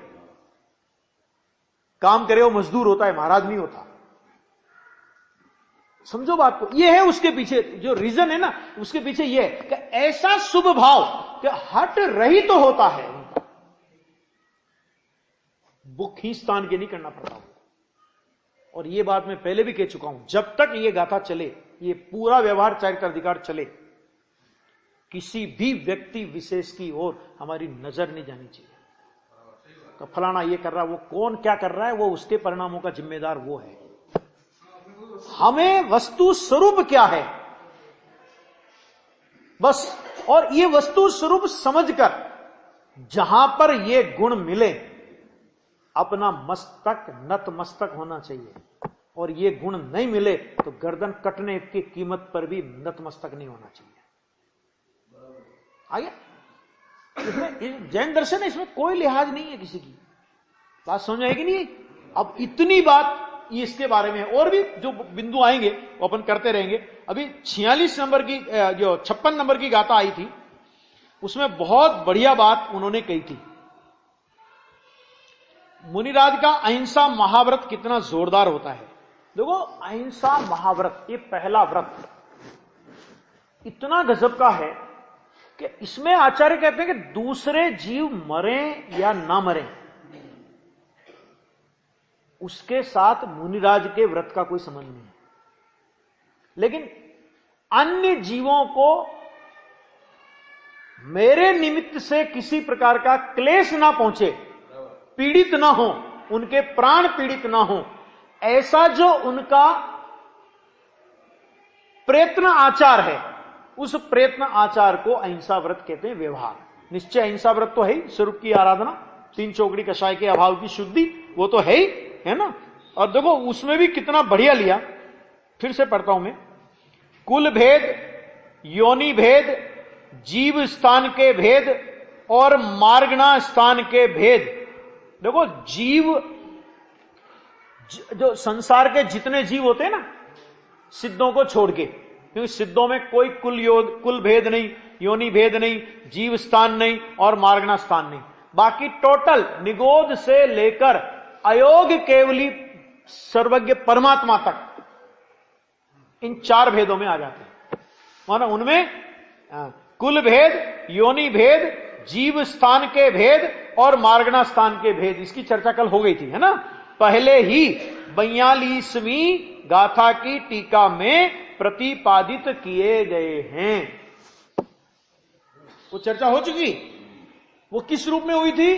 काम करे वो मजदूर होता है, महाराज नहीं होता। समझो बात को, ये है उसके पीछे जो रीजन है ना, उसके पीछे ये है कि ऐसा शुभ भाव कि हट रही तो होता है, वो खींचतान के नहीं करना पड़ता। और ये बात मैं पहले भी कह चुका हूं, जब तक ये गाथा चले, ये पूरा व्यवहार चारित्र अधिकार चले, किसी भी व्यक्ति विशेष की ओर हमारी नजर नहीं जानी चाहिए। तो फलाना ये कर रहा है, वो कौन क्या कर रहा है, वो उसके परिणामों का जिम्मेदार वो है। हमें वस्तु स्वरूप क्या है बस, और ये वस्तु स्वरूप समझकर जहां पर ये गुण मिले अपना मस्तक नतमस्तक होना चाहिए, और ये गुण नहीं मिले तो गर्दन कटने की कीमत पर भी नतमस्तक नहीं होना चाहिए। आगे इसमें जैन दर्शन है, इसमें कोई लिहाज नहीं है किसी की। बात समझ आएगी नहीं? अब इतनी बात इसके बारे में, और भी जो बिंदु आएंगे वो अपन करते रहेंगे। अभी 46 नंबर की जो 56 नंबर की गाथा आई थी, उसमें बहुत बढ़िया बात उन्होंने कही थी। मुनिराज का अहिंसा महाव्रत कितना जोरदार होता है। देखो अहिंसा महाव्रत, ये पहला व्रत इतना गजब का है कि इसमें आचार्य कहते हैं कि दूसरे जीव मरे या ना मरे, उसके साथ मुनिराज के व्रत का कोई संबंध नहीं है, लेकिन अन्य जीवों को मेरे निमित्त से किसी प्रकार का क्लेश ना पहुंचे, पीड़ित ना हो, उनके प्राण पीड़ित ना हो, ऐसा जो उनका प्रयत्न आचार है, उस प्रयत्न आचार को अहिंसा व्रत कहते हैं। व्यवहार निश्चय अहिंसा व्रत तो है ही, स्वरूप की आराधना, 3 चौकड़ी कषाय के अभाव की शुद्धि, वो तो है ही, है ना। और देखो उसमें भी कितना बढ़िया लिया, फिर से पढ़ता हूं मैं। कुल भेद, योनि भेद, जीव स्थान के भेद और मार्गना स्थान के भेद। देखो जीव, जो संसार के जितने जीव होते हैं ना, सिद्धों को छोड़ के, क्योंकि सिद्धों में कोई कुल भेद नहीं, योनि भेद नहीं, जीव स्थान नहीं और मार्गना स्थान नहीं, बाकी टोटल निगोद से लेकर अयोग केवली सर्वज्ञ परमात्मा तक इन 4 भेदों में आ जाते हैं। माना उनमें कुल भेद, योनि भेद, जीव स्थान के भेद और मार्गना स्थान के भेद, इसकी चर्चा कल हो गई थी, है ना। पहले ही 42वीं गाथा की टीका में प्रतिपादित किए गए हैं। वो चर्चा हो चुकी। वो किस रूप में हुई थी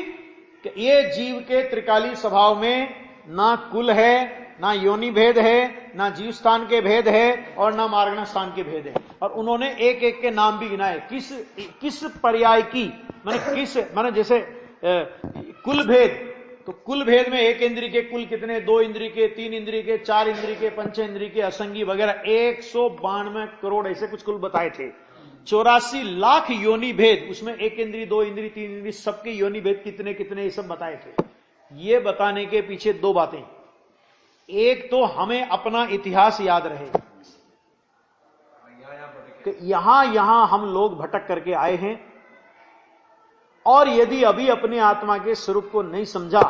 कि ये जीव के त्रिकाली स्वभाव में ना कुल है, ना योनि भेद है, ना जीव स्थान के भेद है, और ना मार्गण स्थान के भेद है। और उन्होंने एक एक के नाम भी गिनाए, किस पर्याय की, माने जैसे कुल भेद, तो कुल भेद में एक इंद्रिय के कुल कितने, 2 इंद्रिय के, 3 इंद्रिय के, 4 इंद्रिय के, 5 इंद्रिय के, असंगी वगैरह 192 करोड़ ऐसे कुछ कुल बताए थे। 84 लाख योनि भेद, उसमें 1 इंद्रिय, 2 इंद्रिय, 3 इंद्रिय, सबके योनि भेद कितने कितने, ये सब बताए थे। ये बताने के पीछे 2 बातें, एक तो हमें अपना इतिहास याद रहे कि यहां हम लोग भटक करके आए हैं, और यदि अभी अपने आत्मा के स्वरूप को नहीं समझा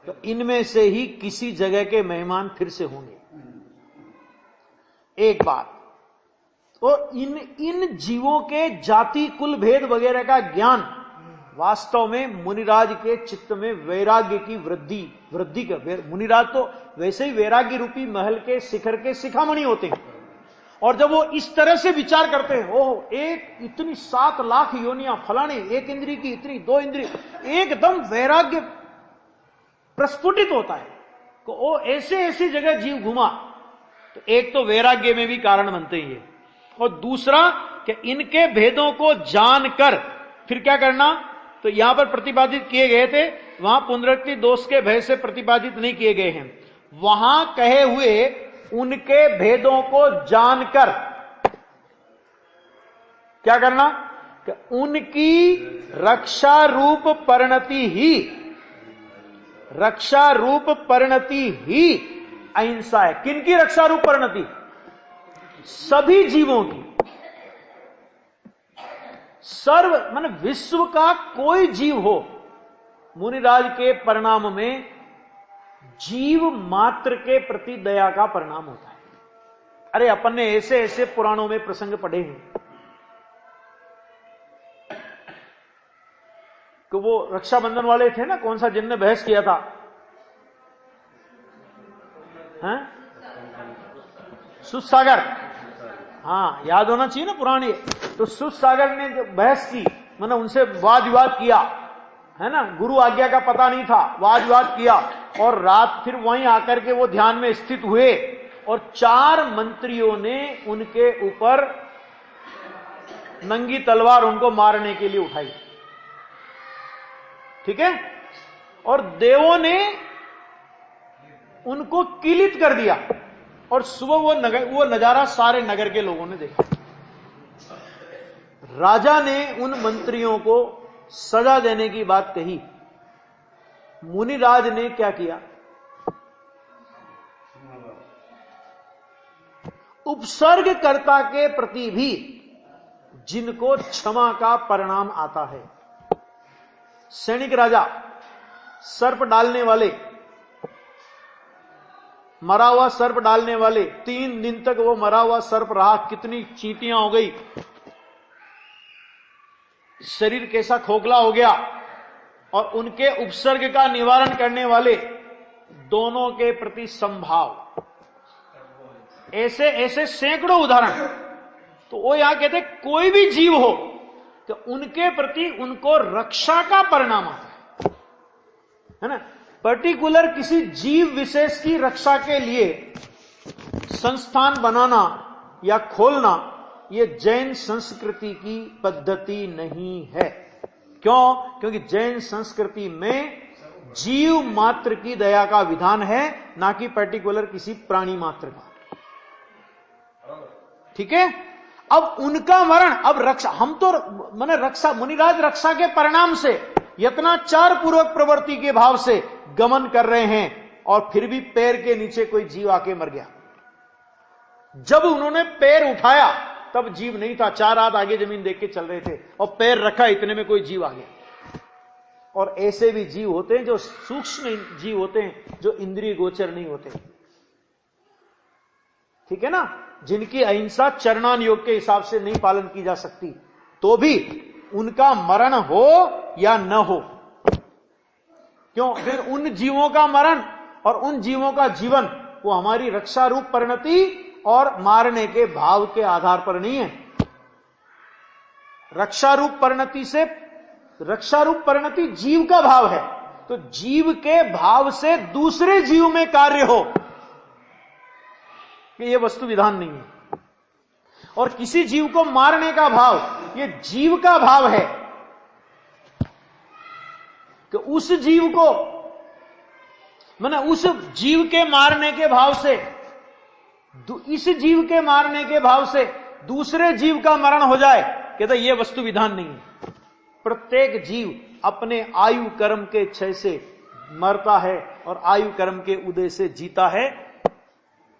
तो इनमें से ही किसी जगह के मेहमान फिर से होंगे। एक बात तो इन जीवों के जाति कुल भेद वगैरह का ज्ञान वास्तव में मुनिराज के चित्त में वैराग्य की वृद्धि कर, मुनिराज तो वैसे ही वैराग्य रूपी महल के शिखर के शिखामणि होते हैं, और जब वो इस तरह से विचार करते हैं, ओह एक इतनी 7 लाख योनियां फलाने, 1 इंद्रिय की इतनी, 2 इंद्रिय, एकदम वैराग्य प्रस्फुटित होता है कि ओ ऐसे ऐसी जगह जीव घुमा। तो एक तो वैराग्य में भी कारण बनते हैं ये, और दूसरा कि इनके भेदों को जानकर फिर क्या करना, तो यहां पर प्रतिपादित किए गए थे, वहां पुनरुक्ति दोष के भय से प्रतिपादित नहीं किए गए हैं। वहां कहे हुए उनके भेदों को जानकर क्या करना, कि उनकी रक्षा रूप परिणति ही अहिंसा है। किनकी रक्षा रूप परिणति? सभी जीवों की। सर्व माने विश्व का कोई जीव हो, मुनिराज के परिणाम में जीव मात्र के प्रति दया का परिणाम होता है। अरे अपन ने ऐसे ऐसे पुराणों में प्रसंग पढ़े हैं कि वो रक्षाबंधन वाले थे ना, कौन सा जिनने बहस किया था, हैं? सुसागर, हाँ याद होना चाहिए ना पुरानी। तो सुसागर ने जो बहस की, मैंने उनसे वाद विवाद किया, है ना, गुरु आज्ञा का पता नहीं था, वाद विवाद किया, और रात फिर वहीं आकर के वो ध्यान में स्थित हुए, और 4 मंत्रियों ने उनके ऊपर नंगी तलवार उनको मारने के लिए उठाई, ठीक है, और देवों ने उनको किलित कर दिया, और सुबह वो नजारा सारे नगर के लोगों ने देखा। राजा ने उन मंत्रियों को सजा देने की बात कही, मुनिराज ने क्या किया, उपसर्गकर्ता के प्रति भी जिनको क्षमा का परिणाम आता है, सैनिक राजा, सर्प डालने वाले, मरा हुआ सर्प डालने वाले, 3 दिन तक वो मरा हुआ सर्प रहा, कितनी चींटियां हो गई, शरीर कैसा खोखला हो गया, और उनके उपसर्ग का निवारण करने वाले दोनों के प्रति संभाव, ऐसे ऐसे सैकड़ों उदाहरण। तो वो यहां कहते कोई भी जीव हो तो उनके प्रति उनको रक्षा का परिणाम आता है ना। पर्टिकुलर किसी जीव विशेष की रक्षा के लिए संस्थान बनाना या खोलना, ये जैन संस्कृति की पद्धति नहीं है। क्यों? क्योंकि जैन संस्कृति में जीव मात्र की दया का विधान है, ना कि पर्टिकुलर किसी प्राणी मात्र का। ठीक है। अब उनका मरण, अब रक्षा, हम तो माने रक्षा, मुनिराज रक्षा के परिणाम से यत्नाचार पूर्वक प्रवृत्ति के भाव से गमन कर रहे हैं, और फिर भी पैर के नीचे कोई जीव आके मर गया। जब उन्होंने पैर उठाया तब जीव नहीं था, 4 हाथ आगे जमीन देख के चल रहे थे, और पैर रखा इतने में कोई जीव आ गया। और ऐसे भी जीव होते हैं जो सूक्ष्म जीव होते हैं, जो इंद्रिय गोचर नहीं होते। ठीक है ना, जिनकी अहिंसा चरणान योग के हिसाब से नहीं पालन की जा सकती, तो भी उनका मरण हो या न हो। क्यों? फिर उन जीवों का मरण और उन जीवों का जीवन वो हमारी रक्षा रूप परिणति और मारने के भाव के आधार पर नहीं है। रक्षारूप परिणति से, रक्षारूप परिणति जीव का भाव है, तो जीव के भाव से दूसरे जीव में कार्य हो, ये वस्तु विधान नहीं है। और किसी जीव को मारने का भाव, ये जीव का भाव है कि उस जीव को, माने उस जीव के मारने के भाव से, इस जीव के मारने के भाव से दूसरे जीव का मरण हो जाए, कहते ये वस्तु विधान नहीं है। प्रत्येक जीव अपने आयु कर्म के क्षय से मरता है और आयु कर्म के उदय से जीता है,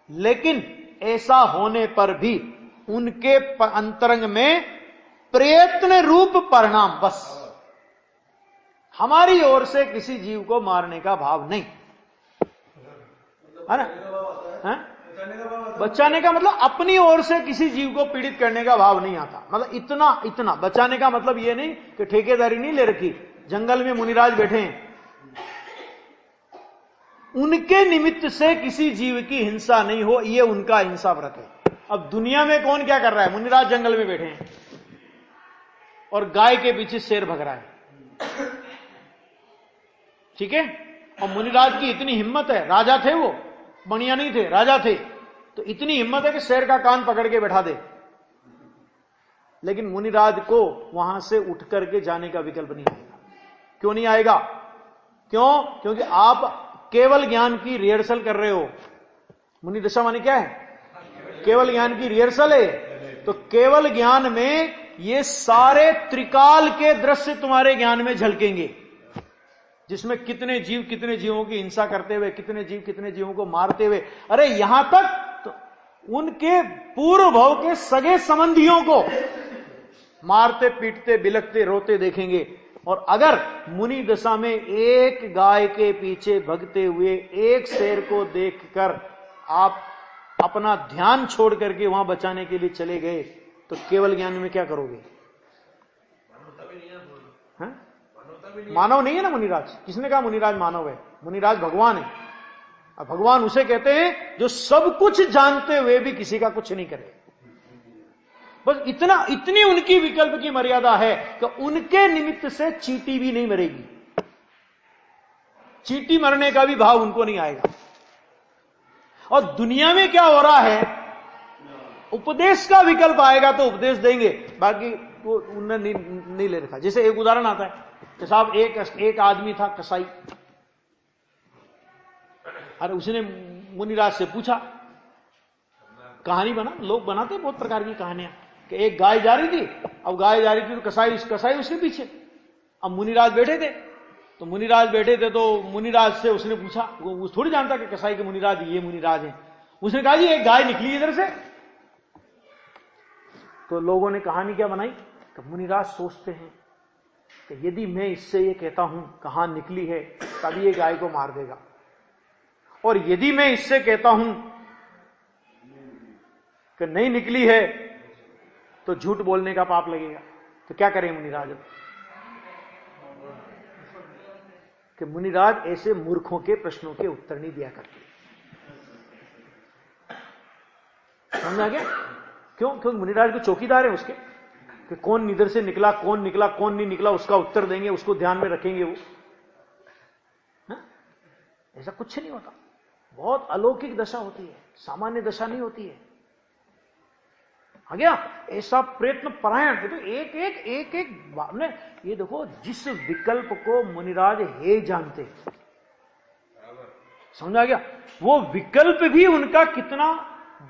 लेकिन ऐसा होने पर भी उनके अंतरंग में प्रयत्न रूप परिणाम, बस हमारी ओर से किसी जीव को मारने का भाव नहीं है ना। बचाने का मतलब अपनी ओर से किसी जीव को पीड़ित करने का भाव नहीं आता। मतलब इतना बचाने का मतलब ये नहीं कि ठेकेदारी नहीं ले रखी, जंगल में मुनिराज बैठे हैं, उनके निमित्त से किसी जीव की हिंसा नहीं हो, ये उनका हिंसा व्रत है। अब दुनिया में कौन क्या कर रहा है? मुनिराज जंगल में बैठे हैं और गाय के पीछे शेर भग रहा है, ठीक है। और मुनिराज की इतनी हिम्मत है, राजा थे वो, बनिया नहीं थे, राजा थे, तो इतनी हिम्मत है कि शेर का कान पकड़ के बैठा दे, लेकिन मुनिराज को वहां से उठ करके जाने का विकल्प नहीं आएगा। क्यों नहीं आएगा? क्यों? क्योंकि आप केवल ज्ञान की रिहर्सल कर रहे हो। मुनि दशा माने क्या है? केवल ज्ञान की रिहर्सल है। तो केवल ज्ञान में ये सारे त्रिकाल के दृश्य तुम्हारे ज्ञान में झलकेंगे, जिसमें कितने जीव कितने जीवों की हिंसा करते हुए, कितने जीव कितने जीवों को मारते हुए, अरे यहां तक तो उनके पूर्व भव के सगे संबंधियों को मारते पीटते बिलखते रोते देखेंगे। और अगर मुनि दशा में एक गाय के पीछे भगते हुए एक शेर को देखकर आप अपना ध्यान छोड़ करके वहां बचाने के लिए चले गए, तो केवल ज्ञान में क्या करोगे? मानव नहीं है ना मुनिराज। किसने कहा मुनिराज मानव है? मुनिराज भगवान है। अब भगवान उसे कहते हैं जो सब कुछ जानते हुए भी किसी का कुछ नहीं करे। बस इतनी उनकी विकल्प की मर्यादा है कि उनके निमित्त से चींटी भी नहीं मरेगी, चींटी मरने का भी भाव उनको नहीं आएगा। और दुनिया में क्या हो रहा है, उपदेश का विकल्प आएगा तो उपदेश देंगे, बाकी वो उन्होंने नहीं ले रखा। जैसे एक उदाहरण आता है कि साहब एक आदमी था कसाई, अरे उसने मुनिराज से पूछा, कहानी बना, लोग बनाते बहुत प्रकार की कहानियां, कि एक गाय जा रही थी, अब गाय जा रही थी तो कसाई उसके पीछे, अब मुनिराज बैठे थे, तो मुनिराज से उसने पूछा, वो थोड़ी जानता कि कसाई के मुनिराज ये मुनिराज है। उसने कहा जी एक गाय निकली इधर से। तो लोगों ने कहानी क्या बनाई कि मुनिराज सोचते हैं कि यदि मैं इससे ये कहता हूं कहां निकली है, तभी ये गाय को मार देगा, और यदि मैं इससे कहता हूं कि नहीं निकली है तो झूठ बोलने का पाप लगेगा। तो क्या करें मुनिराज? कि मुनिराज ऐसे मूर्खों के प्रश्नों के उत्तर नहीं दिया करते। समझ आ गया? क्यों? क्योंकि मुनिराज को चौकीदार है उसके, कि कौन इधर से निकला, कौन नहीं निकला, उसका उत्तर देंगे, उसको ध्यान में रखेंगे वो। ऐसा कुछ नहीं होता। बहुत अलौकिक दशा होती है, सामान्य दशा नहीं होती है। आ गया? ऐसा प्रयत्न परायण है। तो एक ने ये देखो, जिस विकल्प को मुनिराज हे जानते, समझ आ गया? वो विकल्प भी उनका कितना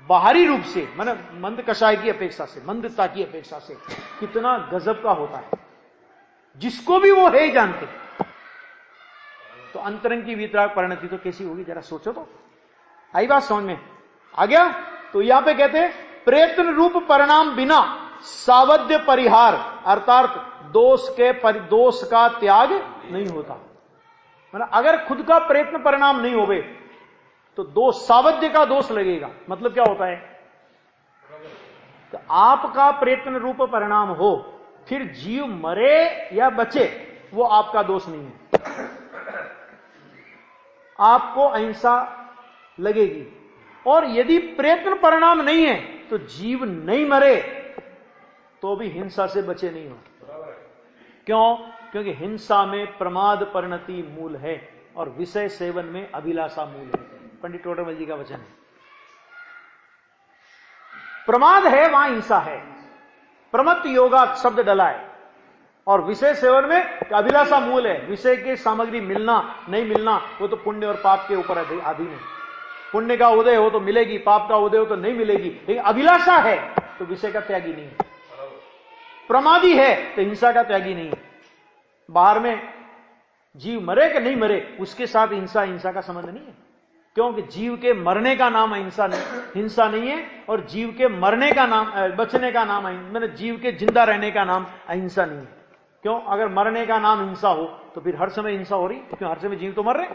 बाहरी रूप से, माने मंद कषाय की अपेक्षा से, मंदता की अपेक्षा से कितना गजब का होता है, जिसको भी वो हे जानते। तो अंतरंग की वितराग परिणति तो कैसी होगी, जरा सोचो तो। आई बात समझ में? आ गया? तो यहां पे कहते हैं प्रयत्न रूप परिणाम बिना सावध्य परिहार, अर्थात दोष का त्याग नहीं होता। मतलब अगर खुद का प्रयत्न परिणाम नहीं होवे तो दोष, सावध्य का दोष लगेगा। मतलब क्या होता है? तो आपका प्रयत्न रूप परिणाम हो, फिर जीव मरे या बचे वो आपका दोष नहीं है, आपको अहिंसा लगेगी। और यदि प्रयत्न परिणाम नहीं है तो जीव नहीं मरे तो भी हिंसा से बचे नहीं हो। क्यों? क्योंकि हिंसा में प्रमाद परिणति मूल है और विषय सेवन में अभिलाषा मूल है। पंडित टोडरमल जी का वचन है। प्रमाद है वहां हिंसा है, प्रमत्त योगा शब्द डला है, और विषय सेवन में अभिलाषा मूल है। विषय की सामग्री मिलना नहीं मिलना वो तो पुण्य और पाप के ऊपर अधीन है। पुण्य का उदय हो तो मिलेगी, पाप का उदय हो तो नहीं मिलेगी, लेकिन अभिलाषा है तो विषय का त्यागी नहीं है। प्रमादी है तो हिंसा का त्यागी नहीं है। बाहर में जीव मरे कि नहीं मरे उसके साथ हिंसा का संबंध नहीं है, क्योंकि जीव के मरने का नाम हिंसा नहीं है, और जीव के मरने का नाम बचने का नाम मैंने जीव के जिंदा रहने का नाम अहिंसा नहीं है। क्यों? अगर मरने का नाम हिंसा हो तो फिर हर समय हिंसा हो रही, क्यों? हर समय जीव तो मर रहे।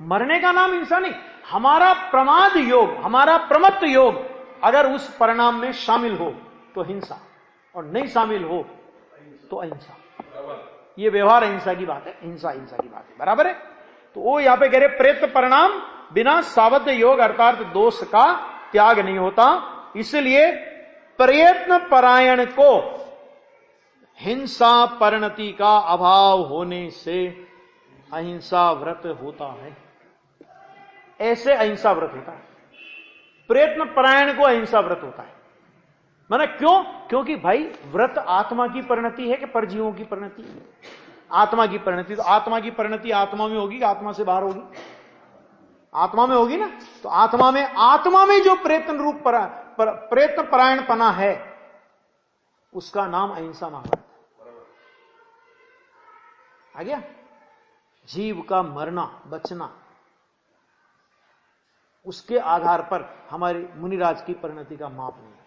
मरने का नाम हिंसा नहीं। हमारा प्रमाद योग, हमारा प्रमत्त योग अगर उस परिणाम में शामिल हो तो हिंसा, और नहीं शामिल हो तो अहिंसा। ये व्यवहार अहिंसा की बात है, हिंसा की बात है। बराबर है? तो वो यहां पे कह रहे प्रेत परिणाम बिना सावध योग अर्थात दोष का त्याग नहीं होता। इसलिए प्रयत्न परायण को हिंसा परिणति का अभाव होने से अहिंसा व्रत होता है। ऐसे अहिंसा व्रत होता है। प्रयत्न परायण को अहिंसा व्रत होता है। माना क्यों? क्योंकि भाई व्रत आत्मा की परिणति है कि परजीवों की परिणति है? आत्मा की परिणति। तो आत्मा की परिणति आत्मा में होगी कि आत्मा से बाहर होगी? आत्मा में होगी ना। तो आत्मा में जो प्रयत्न रूप प्रयत्न परायणपना है उसका नाम अहिंसा महाभारत आ गया। जीव का मरना बचना उसके आधार पर हमारे मुनिराज की परिणति का माप नहीं है।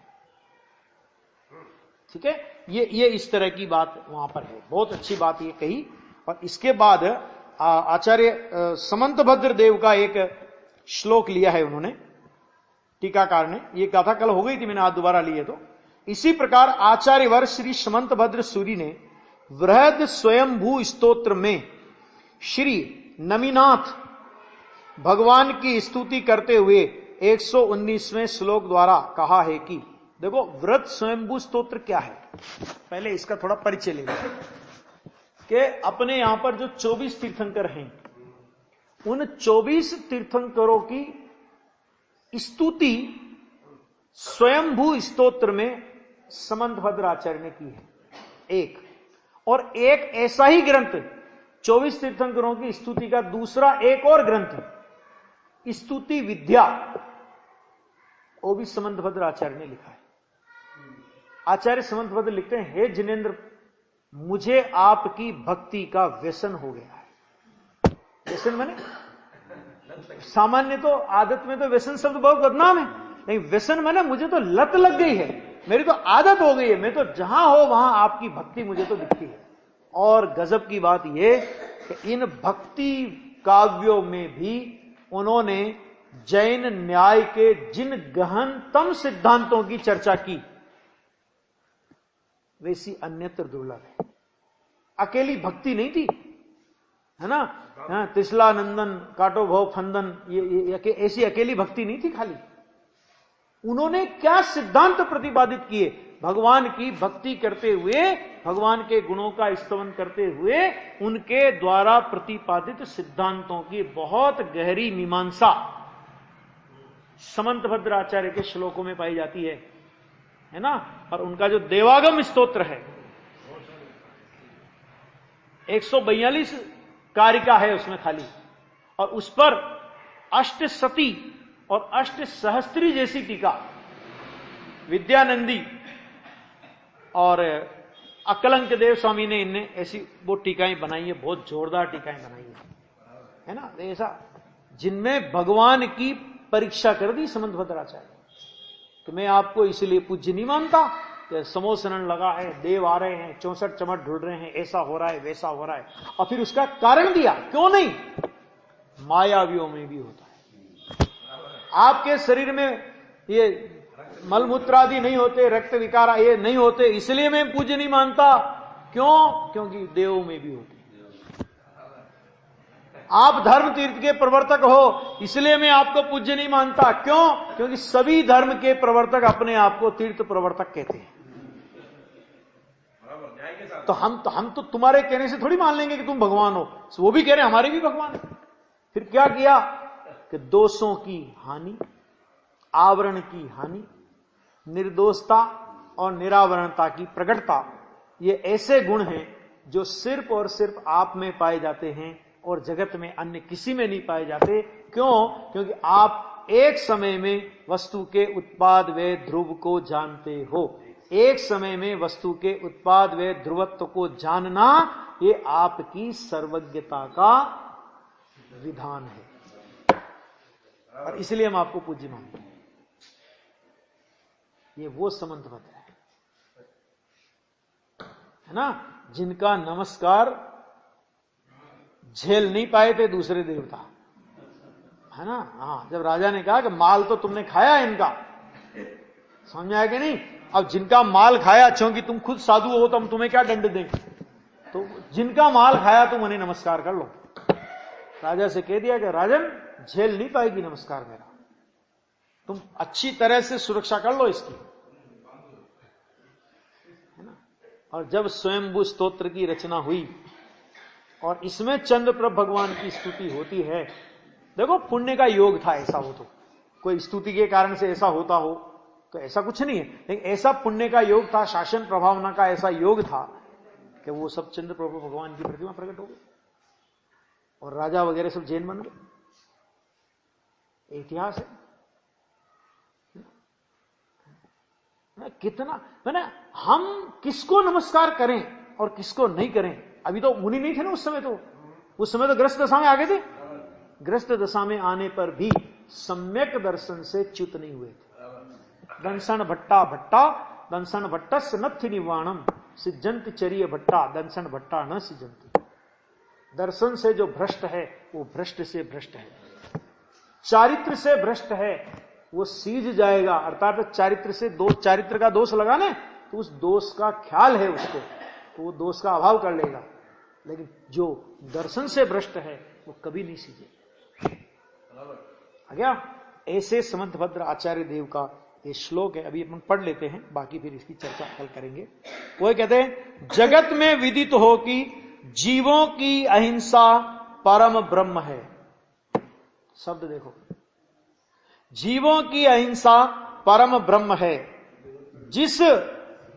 ठीक है, ये इस तरह की बात वहां पर है। बहुत अच्छी बात ये कही। और इसके बाद आचार्य समंतभद्र देव का एक श्लोक लिया है उन्होंने, टीकाकार ने। ये कथा कल हो गई थी, मैंने आज दोबारा लिए। तो इसी प्रकार आचार्यवर श्री समंतभद्र सूरी ने वृहद स्वयंभू स्तोत्र में श्री नमीनाथ भगवान की स्तुति करते हुए 119वें श्लोक द्वारा कहा है कि देखो व्रत स्वयंभू स्तोत्र क्या है। पहले इसका थोड़ा परिचय ले लें कि अपने यहां पर जो 24 तीर्थंकर हैं उन 24 तीर्थंकरों की स्तुति स्वयंभू स्तोत्र में समंतभद्र आचार्य ने की है। एक और एक ऐसा ही ग्रंथ 24 तीर्थंकरों की स्तुति का दूसरा एक और ग्रंथ स्तुति विद्या, वो भी समंतभद्र आचार्य ने लिखा है। आचार्य समंतभद्र लिखते हैं, हे जिनेंद्र मुझे आपकी भक्ति का व्यसन हो गया है। व्यसन माने सामान्य तो आदत में तो व्यसन शब्द बहुत बदनाम है, लेकिन व्यसन माने मुझे तो लत लग गई है, मेरी तो आदत हो गई है, मैं तो जहां हो वहां आपकी भक्ति मुझे तो दिखती है। और गजब की बात यह कि इन भक्ति काव्यों में भी उन्होंने जैन न्याय के जिन गहनतम सिद्धांतों की चर्चा की वैसी अन्यत्र दुर्लभ है। अकेली भक्ति नहीं थी, है ना। तिसला नंदन काटो भव फंदन, ये ऐसी अकेली भक्ति नहीं थी खाली। उन्होंने क्या सिद्धांत प्रतिपादित किए, भगवान की भक्ति करते हुए, भगवान के गुणों का स्तवन करते हुए उनके द्वारा प्रतिपादित सिद्धांतों की बहुत गहरी मीमांसा समंतभद्र आचार्य के श्लोकों में पाई जाती है ना। और उनका जो देवागम स्तोत्र है 142 कारिका है उसमें खाली, और उस पर अष्टसती और अष्ट सहस्त्री जैसी टीका विद्यानंदी और अकलंक देव स्वामी ने इनने ऐसी वो टीकाएं बनाई है, बहुत जोरदार टीकाएं बनाई है ना। ऐसा जिनमें भगवान की परीक्षा कर दी समंतभद्र आचार्य कि मैं आपको इसलिए पूज्य नहीं मानता कि समोसनन लगा है, देव आ रहे हैं, 64 चमट ढूंढ रहे हैं, ऐसा हो रहा है वैसा हो रहा है, और फिर उसका कारण दिया। क्यों नहीं, मायावियों में भी होता है। आपके शरीर में ये मलमूत्र आदि नहीं होते, रक्त विकार ये नहीं होते, इसलिए मैं पूज्य नहीं मानता। क्यों? क्योंकि देवों में भी होते। आप धर्म तीर्थ के प्रवर्तक हो, इसलिए मैं आपको पूज्य नहीं मानता। क्यों? क्योंकि सभी धर्म के प्रवर्तक अपने आप को तीर्थ प्रवर्तक कहते हैं। तो हम तो तुम्हारे कहने से थोड़ी मान लेंगे कि तुम भगवान हो, वो भी कह रहे हैं हमारे भी भगवान है। फिर क्या किया कि दोषों की हानि, आवरण की हानि, निर्दोषता और निरावरणता की प्रकटता, ये ऐसे गुण हैं जो सिर्फ और सिर्फ आप में पाए जाते हैं और जगत में अन्य किसी में नहीं पाए जाते। क्यों? क्योंकि आप एक समय में वस्तु के उत्पाद व ध्रुव को जानते हो। एक समय में वस्तु के उत्पाद व ध्रुवत्व को जानना, ये आपकी सर्वज्ञता का विधान है, और इसलिए हम आपको पूज्य मानते हैं। ये वो समंतपत्र है ना, जिनका नमस्कार झेल नहीं पाए थे दूसरे देवता, है ना। हाँ, जब राजा ने कहा कि माल तो तुमने खाया इनका, समझ आया कि नहीं। अब जिनका माल खाया, क्योंकि तुम खुद साधु हो तो हम तुम्हें क्या दंड दें, तो जिनका माल खाया तुम उन्हें नमस्कार कर लो। राजा से कह दिया कि राजन झेल नहीं पाएगी नमस्कार मेरा, तुम अच्छी तरह से सुरक्षा कर लो इसकी, है ना। और जब स्वयंभू स्तोत्र की रचना हुई और इसमें चंद्रप्रभ भगवान की स्तुति होती है, देखो पुण्य का योग था ऐसा हो, तो कोई स्तुति के कारण से ऐसा होता हो तो ऐसा कुछ नहीं है, लेकिन ऐसा पुण्य का योग था, शासन प्रभावना का ऐसा योग था कि वो सब चंद्रप्रभु भगवान की प्रतिमा प्रकट हो गई और राजा वगैरह सब जैन बन गए। इतिहास है कितना, मैंने हम किसको नमस्कार करें और किसको नहीं करें। अभी तो मुनि नहीं थे ना उस समय, तो उस समय तो ग्रस्त दशा में आ गए थे। ग्रस्त दशा में आने पर भी सम्यक दर्शन से च्युत नहीं हुए थे। दंसन भट्टा भट्टा दंसन भट्टस्य नत्थि निवाणम सिजंत चरिय भट्टा दंसन भट्टा न सिजंती। दर्शन से जो भ्रष्ट है वो भ्रष्ट से भ्रष्ट है, चारित्र से भ्रष्ट है वो सीज जाएगा। अर्थात चारित्र से चारित्र का दोष लगाने तो उस दोष का ख्याल है उसको, तो वो दोष का अभाव कर लेगा। लेकिन जो दर्शन से भ्रष्ट है वो कभी नहीं सीजे। आ गया? ऐसे समंतभद्र आचार्य देव का ये श्लोक है। अभी अपन पढ़ लेते हैं, बाकी फिर इसकी चर्चा कल करेंगे। वो कहते हैं, जगत में विदित हो कि जीवों की अहिंसा परम ब्रह्म है। शब्द देखो, जीवों की अहिंसा परम ब्रह्म है। जिस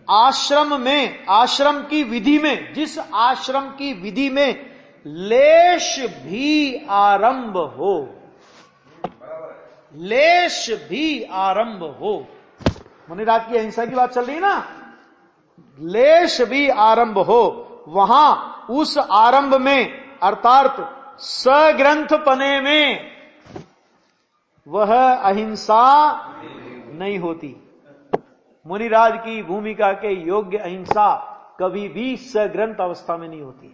आश्रम में, आश्रम की विधि में, जिस आश्रम की विधि में लेश भी आरंभ हो, लेश भी आरंभ हो, मुनिराज की अहिंसा की बात चल रही है ना, लेश भी आरंभ हो, वहां उस आरंभ में अर्थात सग्रंथ पने में वह अहिंसा नहीं होती। मुनिराज की भूमिका के योग्य अहिंसा कभी भी सग्रंथ अवस्था में नहीं होती,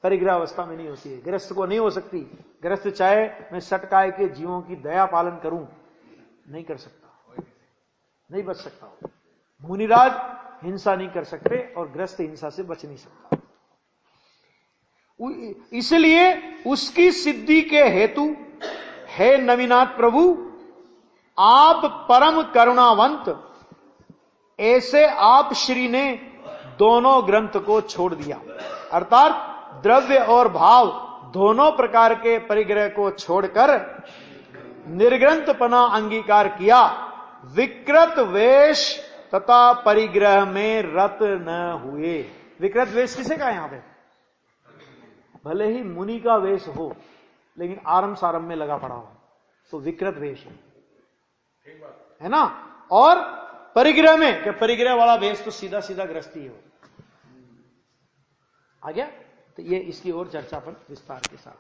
परिग्रह अवस्था में नहीं होती है। गृहस्थ को नहीं हो सकती। गृहस्थ चाहे मैं सटकाए के जीवों की दया पालन करूं, नहीं कर सकता, नहीं बच सकता। मुनिराज हिंसा नहीं कर सकते और गृहस्थ हिंसा से बच नहीं सकता। इसलिए उसकी सिद्धि के हेतु हे नवीनाथ प्रभु, आप परम करुणावंत, ऐसे आप श्री ने दोनों ग्रंथ को छोड़ दिया। अर्थात द्रव्य और भाव दोनों प्रकार के परिग्रह को छोड़कर निर्ग्रंथपना अंगीकार किया। विकृत वेश तथा परिग्रह में रत न हुए। विकृत वेश किसे कहा यहां पे? भले ही मुनि का वेश हो लेकिन आरंभ सारंभ में लगा पड़ा हो तो विकृत वेश है ना। और परिग्रह में, क्या परिग्रह वाला वेश तो सीधा सीधा गृहस्थी हो। आ गया? तो ये इसकी और चर्चा पर विस्तार के साथ